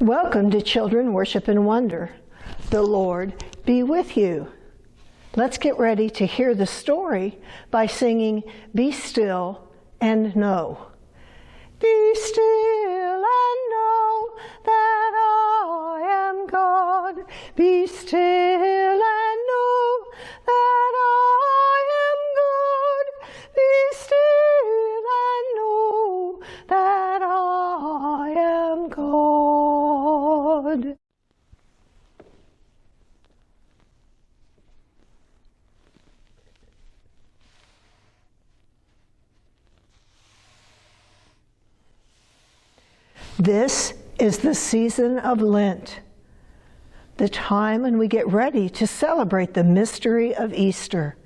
Welcome to Children Worship and Wonder. The Lord be with you. Let's get ready to hear the story by singing Be Still and Know. Be still and know that I am God. Be still and know that I am God. Be still and know that I am God. This is the season of Lent, the time when we get ready to celebrate the mystery of Easter,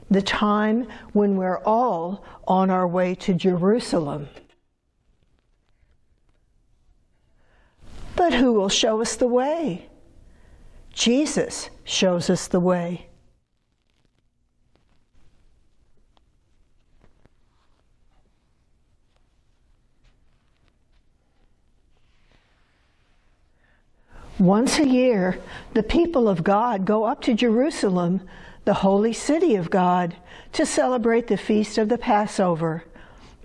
the time when we're all on our way to Jerusalem. But who will show us the way? Jesus shows us the way. Once a year, the people of God go up to Jerusalem, the holy city of God, to celebrate the feast of the Passover,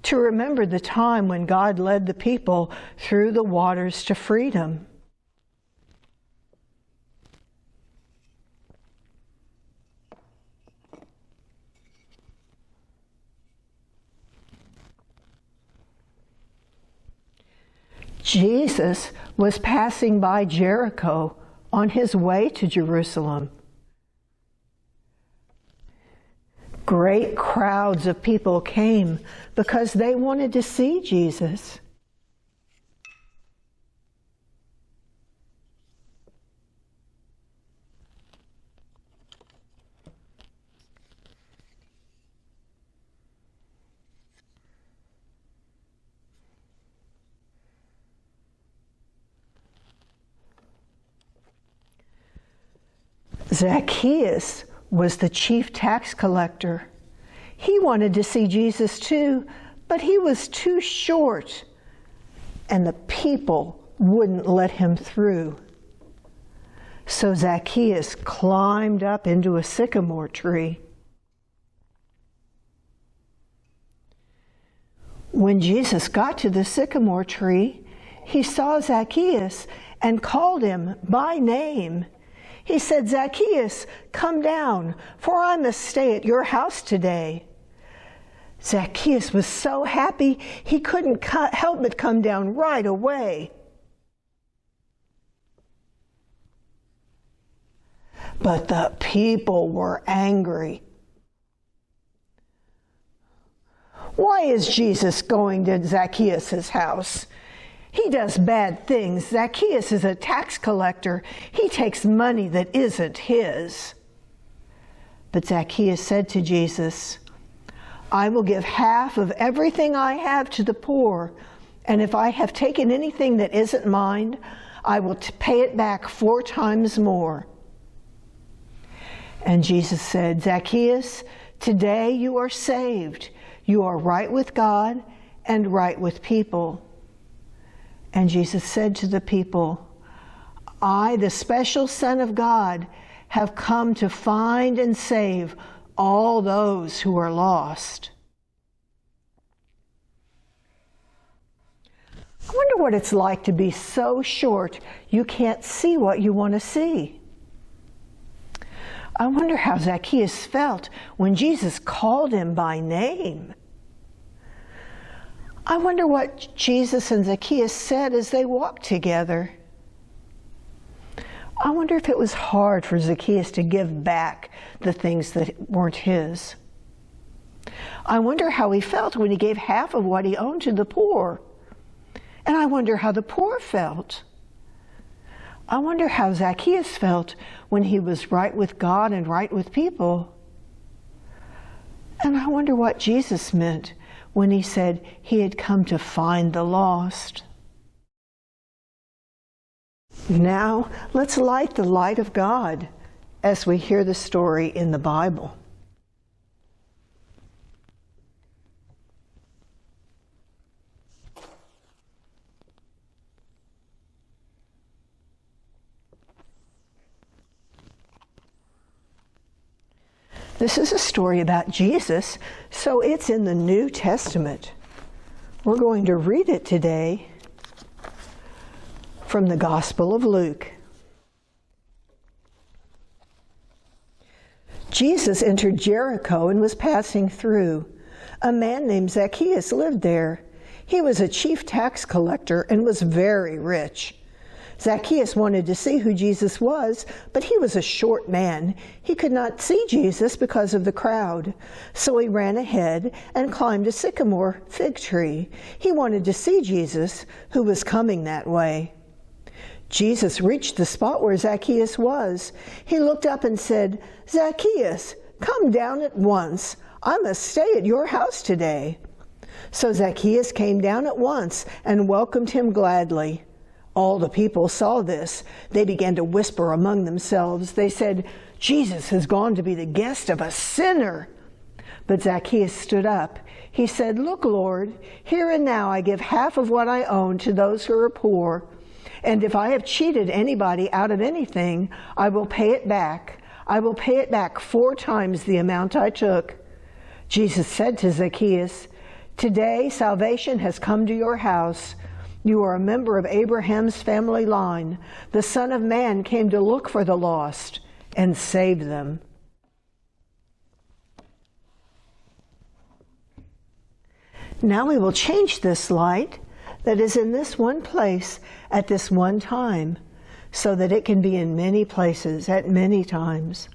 to remember the time when God led the people through the waters to freedom. Jesus was passing by Jericho on his way to Jerusalem. Great crowds of people came because they wanted to see Jesus. Zacchaeus was the chief tax collector. He wanted to see Jesus too, but he was too short, and the people wouldn't let him through. So Zacchaeus climbed up into a sycamore tree. When Jesus got to the sycamore tree, he saw Zacchaeus and called him by name. He said, "Zacchaeus, come down, for I must stay at your house today." Zacchaeus was so happy he couldn't help but come down right away. But the people were angry. "Why is Jesus going to Zacchaeus' house? He does bad things. Zacchaeus is a tax collector. He takes money that isn't his." But Zacchaeus said to Jesus, "I will give half of everything I have to the poor, and if I have taken anything that isn't mine, I will pay it back 4 times more." And Jesus said, "Zacchaeus, today you are saved. You are right with God and right with people." And Jesus said to the people, "I, the special Son of God, have come to find and save all those who are lost." I wonder what it's like to be so short you can't see what you want to see. I wonder how Zacchaeus felt when Jesus called him by name. I wonder what Jesus and Zacchaeus said as they walked together. I wonder if it was hard for Zacchaeus to give back the things that weren't his. I wonder how he felt when he gave half of what he owned to the poor. And I wonder how the poor felt. I wonder how Zacchaeus felt when he was right with God and right with people. And I wonder what Jesus meant when he said he had come to find the lost. Now, let's light the light of God as we hear the story in the Bible. This is a story about Jesus, so it's in the New Testament. We're going to read it today from the Gospel of Luke. Jesus entered Jericho and was passing through. A man named Zacchaeus lived there. He was a chief tax collector and was very rich. Zacchaeus wanted to see who Jesus was, but he was a short man. He could not see Jesus because of the crowd. So he ran ahead and climbed a sycamore fig tree. He wanted to see Jesus, who was coming that way. Jesus reached the spot where Zacchaeus was. He looked up and said, "Zacchaeus, come down at once. I must stay at your house today." So Zacchaeus came down at once and welcomed him gladly. All the people saw this. They began to whisper among themselves. They said, "Jesus has gone to be the guest of a sinner." But Zacchaeus stood up. He said, "Look, Lord, here and now I give half of what I own to those who are poor. And if I have cheated anybody out of anything, I will pay it back. I will pay it back 4 times the amount I took." Jesus said to Zacchaeus, "Today salvation has come to your house. You are a member of Abraham's family line. The Son of Man came to look for the lost and save them." Now we will change this light that is in this one place at this one time, so that it can be in many places at many times.